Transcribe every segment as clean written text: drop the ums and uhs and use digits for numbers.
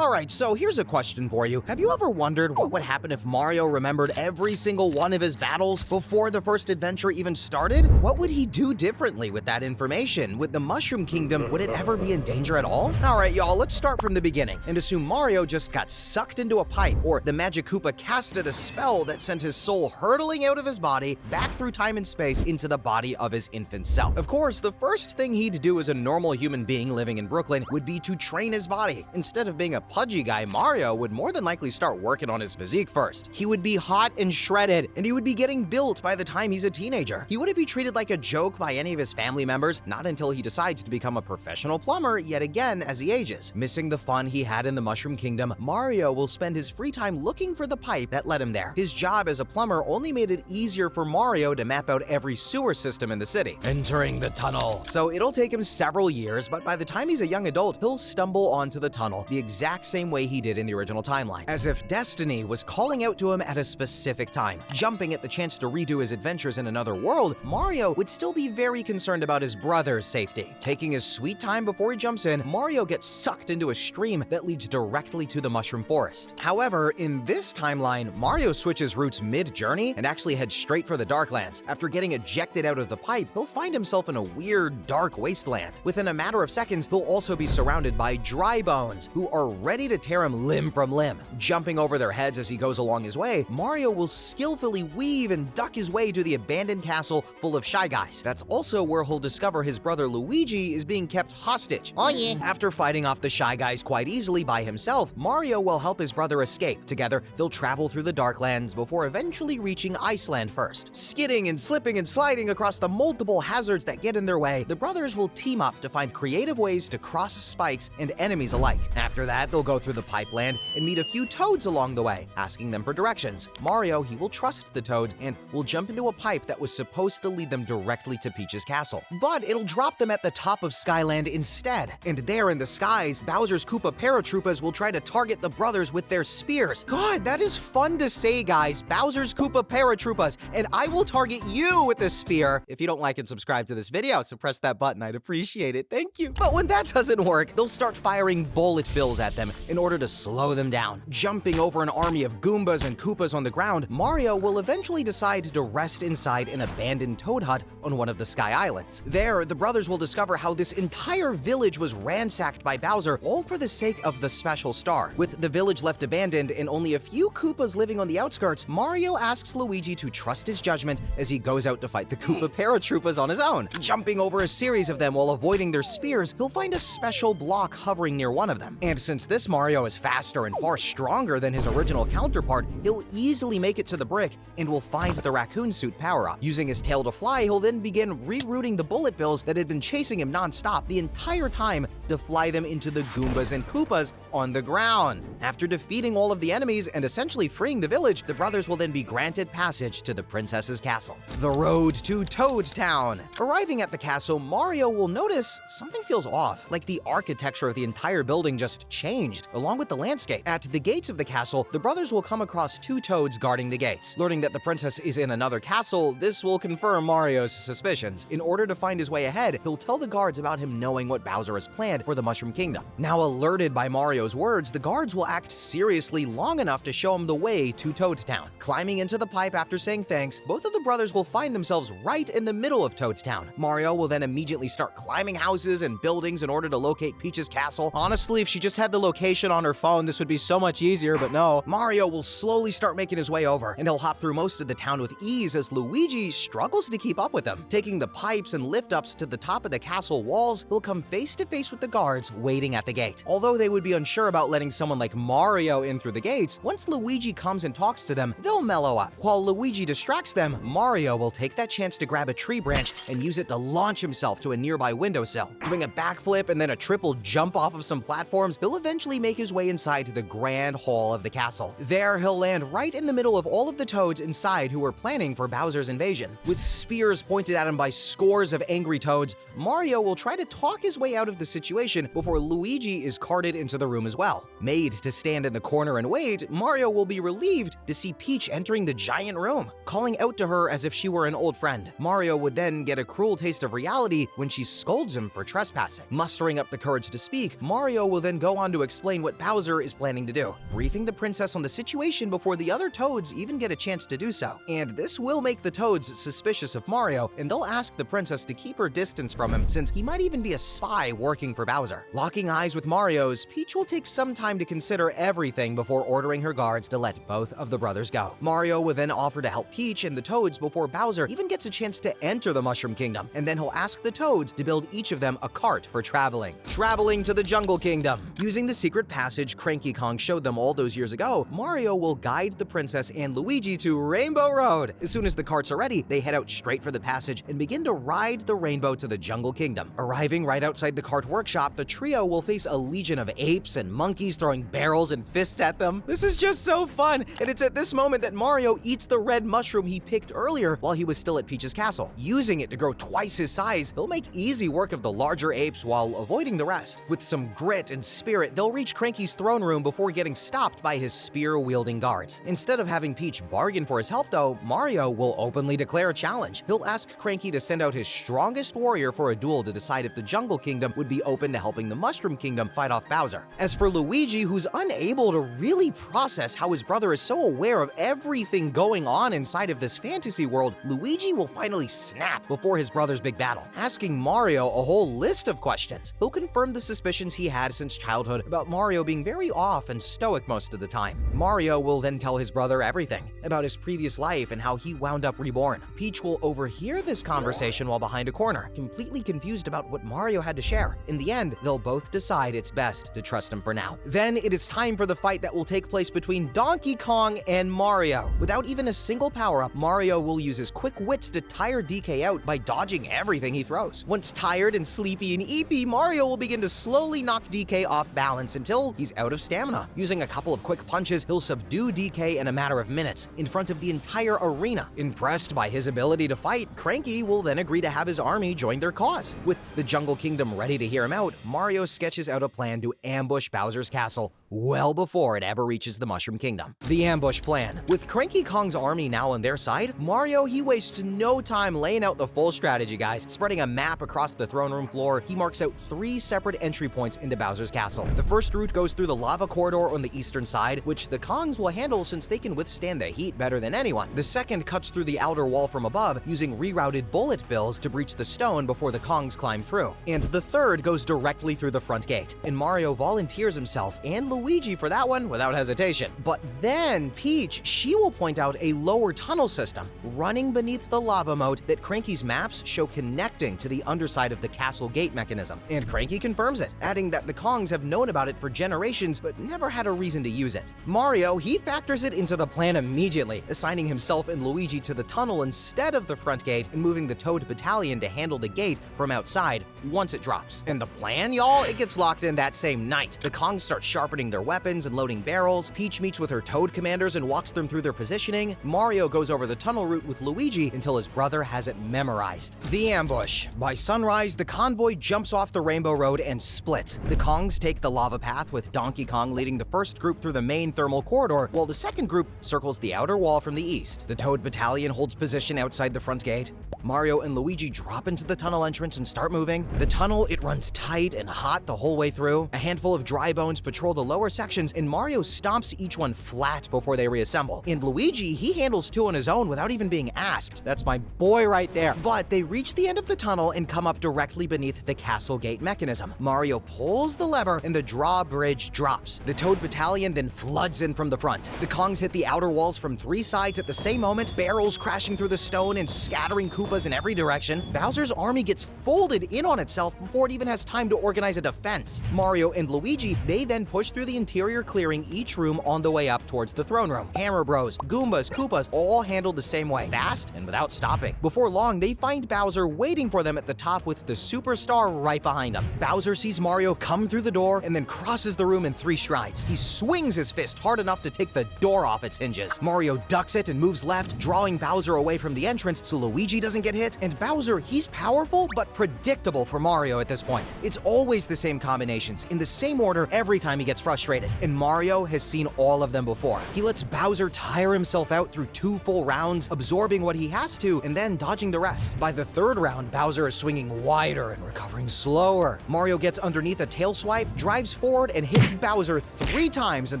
Alright, so here's a question for you. Have you ever wondered what would happen if Mario remembered every single one of his battles before the first adventure even started? What would he do differently with that information? Would the Mushroom Kingdom, would it ever be in danger at all? Alright y'all, let's start from the beginning and assume Mario just got sucked into a pipe, or the Magic Koopa casted a spell that sent his soul hurtling out of his body back through time and space into the body of his infant self. Of course, the first thing he'd do as a normal human being living in Brooklyn would be to train his body. Instead of being a pudgy guy, Mario would more than likely start working on his physique first. He would be hot and shredded, and he would be getting built by the time he's a teenager. He wouldn't be treated like a joke by any of his family members, not until he decides to become a professional plumber yet again as he ages. Missing the fun he had in the Mushroom Kingdom, Mario will spend his free time looking for the pipe that led him there. His job as a plumber only made it easier for Mario to map out every sewer system in the city. Entering the tunnel. So it'll take him several years, but by the time he's a young adult, he'll stumble onto the tunnel the exact same way he did in the original timeline, as if destiny was calling out to him at a specific time. Jumping at the chance to redo his adventures in another world, Mario would still be very concerned about his brother's safety. Taking his sweet time before he jumps in, Mario gets sucked into a stream that leads directly to the Mushroom Forest. However, in this timeline, Mario switches routes mid-journey and actually heads straight for the Darklands. After getting ejected out of the pipe, he'll find himself in a weird, dark wasteland. Within a matter of seconds, he'll also be surrounded by dry bones, who are ready to tear him limb from limb. Jumping over their heads as he goes along his way, Mario will skillfully weave and duck his way to the abandoned castle full of Shy Guys. That's also where he'll discover his brother Luigi is being kept hostage. Oh yeah. After fighting off the Shy Guys quite easily by himself, Mario will help his brother escape. Together, they'll travel through the Darklands before eventually reaching Iceland first. Skidding and slipping and sliding across the multiple hazards that get in their way, the brothers will team up to find creative ways to cross spikes and enemies alike. After that, they'll go through the Pipeland and meet a few toads along the way, asking them for directions. Mario, he will trust the toads and will jump into a pipe that was supposed to lead them directly to Peach's castle. But it'll drop them at the top of Skyland instead. And there in the skies, Bowser's Koopa paratroopers will try to target the brothers with their spears. God, that is fun to say, guys. Bowser's Koopa paratroopers, and I will target you with a spear. If you don't like and subscribe to this video, so press that button. I'd appreciate it. Thank you. But when that doesn't work, they'll start firing bullet bills at them in order to slow them down. Jumping over an army of Goombas and Koopas on the ground, Mario will eventually decide to rest inside an abandoned toad hut on one of the Sky Islands. There, the brothers will discover how this entire village was ransacked by Bowser, all for the sake of the special star. With the village left abandoned and only a few Koopas living on the outskirts, Mario asks Luigi to trust his judgment as he goes out to fight the Koopa paratroopers on his own. Jumping over a series of them while avoiding their spears, he'll find a special block hovering near one of them. And since this Mario is faster and far stronger than his original counterpart, he'll easily make it to the brick and will find the raccoon suit power-up. Using his tail to fly, he'll then begin rerouting the bullet bills that had been chasing him non-stop the entire time to fly them into the Goombas and Koopas on the ground. After defeating all of the enemies and essentially freeing the village, the brothers will then be granted passage to the princess's castle. The road to Toad Town. Arriving at the castle, Mario will notice something feels off, like the architecture of the entire building just changed, along with the landscape. At the gates of the castle, the brothers will come across two toads guarding the gates. Learning that the princess is in another castle, this will confirm Mario's suspicions. In order to find his way ahead, he'll tell the guards about him knowing what Bowser has planned for the Mushroom Kingdom. Now alerted by Mario's words, the guards will act seriously long enough to show him the way to Toad Town. Climbing into the pipe after saying thanks, both of the brothers will find themselves right in the middle of Toad Town. Mario will then immediately start climbing houses and buildings in order to locate Peach's castle. Honestly, if she just had the location on her phone, this would be so much easier, but no. Mario will slowly start making his way over, and he'll hop through most of the town with ease as Luigi struggles to keep up with him. Taking the pipes and lift-ups to the top of the castle walls, he'll come face to face with the guards waiting at the gate. Although they would be unsure about letting someone like Mario in through the gates, once Luigi comes and talks to them, they'll mellow up. While Luigi distracts them, Mario will take that chance to grab a tree branch and use it to launch himself to a nearby windowsill. Doing a backflip and then a triple jump off of some platforms, he'll eventually make his way inside to the grand hall of the castle. There, he'll land right in the middle of all of the toads inside who were planning for Bowser's invasion. With spears pointed at him by scores of angry toads, Mario will try to talk his way out of the situation before Luigi is carted into the room as well. Made to stand in the corner and wait, Mario will be relieved to see Peach entering the giant room, calling out to her as if she were an old friend. Mario would then get a cruel taste of reality when she scolds him for trespassing. Mustering up the courage to speak, Mario will then go on to explain what Bowser is planning to do, briefing the princess on the situation before the other Toads even get a chance to do so. And this will make the Toads suspicious of Mario, and they'll ask the princess to keep her distance from him since he might even be a spy working for Bowser. Locking eyes with Mario's, Peach will take some time to consider everything before ordering her guards to let both of the brothers go. Mario will then offer to help Peach and the Toads before Bowser even gets a chance to enter the Mushroom Kingdom, and then he'll ask the Toads to build each of them a cart for traveling. Traveling to the Jungle Kingdom. Using the secret passage Cranky Kong showed them all those years ago, Mario will guide the princess and Luigi to Rainbow Road. As soon as the carts are ready, they head out straight for the passage and begin to ride the rainbow to the Jungle Kingdom. Arriving right outside the cart workshop, the trio will face a legion of apes and monkeys throwing barrels and fists at them. This is just so fun, and it's at this moment that Mario eats the red mushroom he picked earlier while he was still at Peach's castle. Using it to grow twice his size, he'll make easy work of the larger apes while avoiding the rest. With some grit and spirit, they'll reach Cranky's throne room before getting stopped by his spear-wielding guards. Instead of having Peach bargain for his help though, Mario will openly declare a challenge. He'll ask Cranky to send out his strongest warrior for a duel to decide if the Jungle Kingdom would be open to helping the Mushroom Kingdom fight off Bowser. As for Luigi, who's unable to really process how his brother is so aware of everything going on inside of this fantasy world, Luigi will finally snap before his brother's big battle, asking Mario a whole list of questions. He'll confirm the suspicions he had since childhood about Mario being very off and stoic most of the time. Mario will then tell his brother everything about his previous life and how he wound up reborn. Peach will overhear this conversation while behind a corner, completely confused about what Mario had to share. In the end, they'll both decide it's best to trust him for now. Then it is time for the fight that will take place between Donkey Kong and Mario. Without even a single power-up, Mario will use his quick wits to tire DK out by dodging everything he throws. Once tired and sleepy and eepy, Mario will begin to slowly knock DK off balance until he's out of stamina. Using a couple of quick punches, he'll subdue DK in a matter of minutes in front of the entire arena. Impressed by his ability to fight, Cranky will then agree to have his army join their cause. With the Jungle Kingdom ready to hear him out, Mario sketches out a plan to ambush Bowser's castle well before it ever reaches the Mushroom Kingdom. The ambush plan. With Cranky Kong's army now on their side, Mario, he wastes no time laying out the full strategy, guys. Spreading a map across the throne room floor, he marks out 3 separate entry points into Bowser's castle. The first route goes through the lava corridor on the eastern side, which the Kongs will handle since they can withstand the heat better than anyone. The second cuts through the outer wall from above, using rerouted bullet bills to breach the stone before the Kongs climb through. And the third goes directly through the front gate, and Mario volunteers himself and Luigi for that one without hesitation. But then Peach, she will point out a lower tunnel system running beneath the lava moat that Cranky's maps show connecting to the underside of the castle gate mechanism. And Cranky confirms it, adding that the Kongs have known about it for generations but never had a reason to use it. Mario, he factors it into the plan immediately, assigning himself and Luigi to the tunnel instead of the front gate and moving the Toad Battalion to handle the gate from outside once it drops. And the plan, y'all, it gets locked in that same night. The Kongs start sharpening their weapons and loading barrels. Peach meets with her Toad commanders and walks them through their positioning. Mario goes over the tunnel route with Luigi until his brother has it memorized. The ambush. By sunrise, the convoy jumps off the Rainbow Road and splits. The Kongs take the lava path, with Donkey Kong leading the first group through the main thermal corridor, while the second group circles the outer wall from the east. The Toad Battalion holds position outside the front gate. Mario and Luigi drop into the tunnel entrance and start moving. The tunnel, it runs tight and hot the whole way through. A handful of dry bones patrol the lower sections, and Mario stomps each one flat before they reassemble. And Luigi, he handles 2 on his own without even being asked. That's my boy right there. But they reach the end of the tunnel and come up directly beneath the castle gate mechanism. Mario pulls the lever and the drawbridge drops. The Toad Battalion then floods in from the front. The Kongs hit the outer walls from 3 sides at the same moment, barrels crashing through the stone and scattering Koopas in every direction. Bowser's army gets folded in on itself before it even has time to organize a defense. Mario and Luigi, they then push through the interior, clearing each room on the way up towards the throne room. Hammer Bros, Goombas, Koopas, all handled the same way, fast and without stopping. Before long, they find Bowser waiting for them at the top with the superstar right behind him. Bowser sees Mario come through the door and then crosses the room in 3 strides. He swings his fist hard enough to take the door off its hinges. Mario ducks it and moves left, drawing Bowser away from the entrance so Luigi doesn't get hit. And Bowser, he's powerful but predictable for Mario at this point. It's always the same combinations, in the same order every time he gets frustrated. And Mario has seen all of them before. He lets Bowser tire himself out through 2 full rounds, absorbing what he has to and then dodging the rest. By the 3rd round, Bowser is swinging wider and recovering slower. Mario gets underneath a tail swipe, drives forward and hits Bowser 3 times in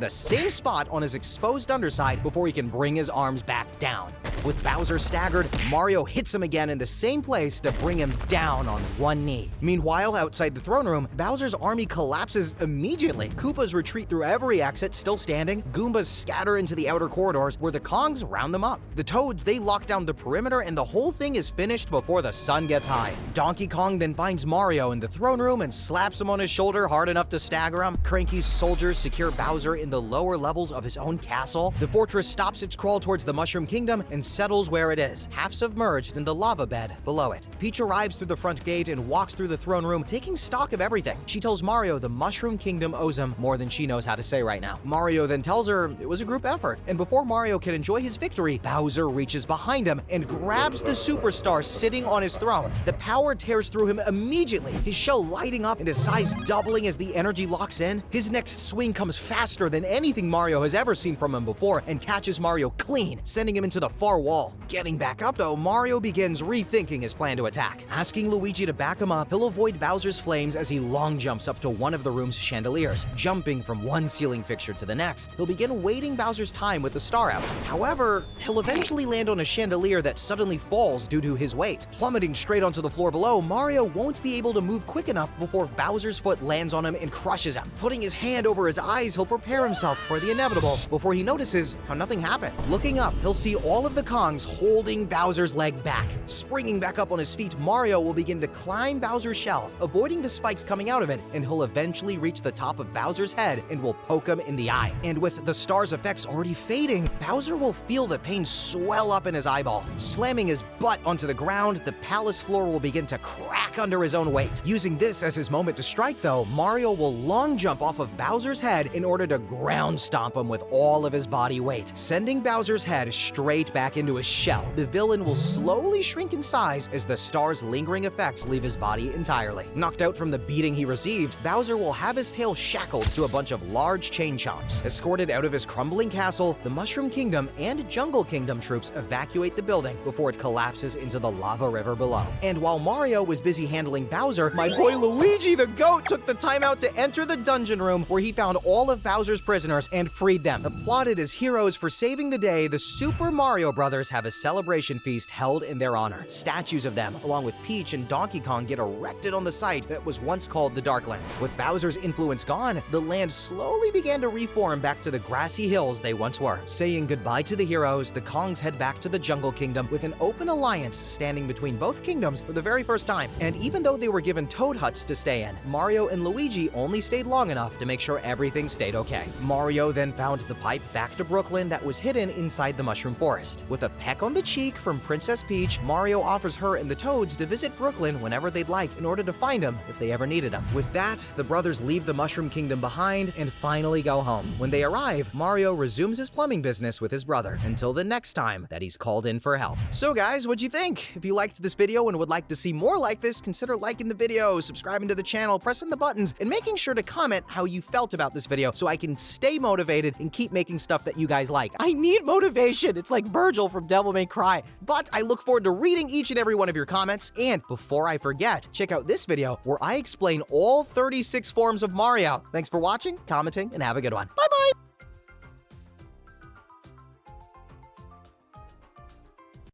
the same spot on his exposed underside before he can bring his arms back down. With Bowser staggered, Mario hits him again in the same place to bring him down on one knee. Meanwhile, outside the throne room, Bowser's army collapses immediately. Koopas retreat through every exit, still standing. Goombas scatter into the outer corridors, where the Kongs round them up. The Toads, they lock down the perimeter, and the whole thing is finished before the sun gets high. Donkey Kong then finds Mario in the throne room and slaps him on his shoulder hard enough to stagger him. Cranky's soldiers secure Bowser in the lower levels of his own castle. The fortress stops its crawl towards the Mushroom Kingdom and settles where it is, half submerged in the lava bed below it. Peach arrives through the front gate and walks through the throne room, taking stock of everything. She tells Mario the Mushroom Kingdom owes him more than she knows how to say right now. Mario then tells her it was a group effort, and before Mario can enjoy his victory, Bowser reaches behind him and grabs the superstar sitting on his throne. The power tears through him immediately, his shell lighting up and his size doubling as the energy locks in. His next swing comes faster than anything Mario has ever seen from him before and catches Mario clean, sending him into the far wall. Getting back up though, Mario begins rethinking his plan to attack. Asking Luigi to back him up, he'll avoid Bowser's flames as he long jumps up to one of the room's chandeliers. Jumping from one ceiling fixture to the next, he'll begin waiting Bowser's time with the star out. However, he'll eventually land on a chandelier that suddenly falls due to his weight. Plummeting straight onto the floor below, Mario won't be able to move quick enough before Bowser's foot lands on him and crushes him. Putting his hand over his eyes, he'll prepare himself for the inevitable before he notices how nothing happened. Looking up, he'll see all of the Kongs holding Bowser's leg back. Springing back up on his feet, Mario will begin to climb Bowser's shell, avoiding the spikes coming out of it, and he'll eventually reach the top of Bowser's head and will poke him in the eye. And with the star's effects already fading, Bowser will feel the pain swell up in his eyeball. Slamming his butt onto the ground, the palace floor will begin to crack under his own weight. Using this as his moment to strike though, Mario will long jump off of Bowser's head in order to ground stomp him with all of his body weight, sending Bowser's head straight back into his shell. The villain will slowly shrink in size as the star's lingering effects leave his body entirely. Knocked out from the beating he received, Bowser will have his tail shackled to a bunch of large chain chomps. Escorted out of his crumbling castle, the Mushroom Kingdom and Jungle Kingdom troops evacuate the building before it collapses into the lava river below. And while Mario was busy handling Bowser, my boy Luigi the Goat took the time out to enter the dungeon room where he found all of Bowser's prisoners and freed them. Applauded as heroes for saving the day, the Super Mario Brothers have a celebration feast held in their honor. Statues of them, along with Peach and Donkey Kong, get erected on the site that was once called the Darklands. With Bowser's influence gone, the land slowly began to reform back to the grassy hills they once were. Saying goodbye to the heroes, the Kongs head back to the Jungle Kingdom with an open alliance standing between both kingdoms for the very first time. And even though they were given toad huts to stay in, Mario and Luigi only stayed long enough to make sure everything stayed okay. Mario then found the pipe back to Brooklyn that was hidden inside the Mushroom Forest. With a peck on the cheek from Princess Peach, Mario offers her and the Toads to visit Brooklyn whenever they'd like in order to find him if they ever needed him. With that, the brothers leave the Mushroom Kingdom behind and finally go home. When they arrive, Mario resumes his plumbing business with his brother until the next time that he's called in for help. So guys, what'd you think? If you liked this video and would like to see more like this, consider liking the video, subscribing to the channel, pressing the buttons, and making sure to comment how you felt about this video so I can stay motivated and keep making stuff that you guys like. I need motivation. It's like Virgil from Devil May Cry. But I look forward to reading each and every one of your comments. And before I forget, check out this video where I explain all 36 forms of Mario. Thanks for watching, commenting, and have a good one. Bye-bye!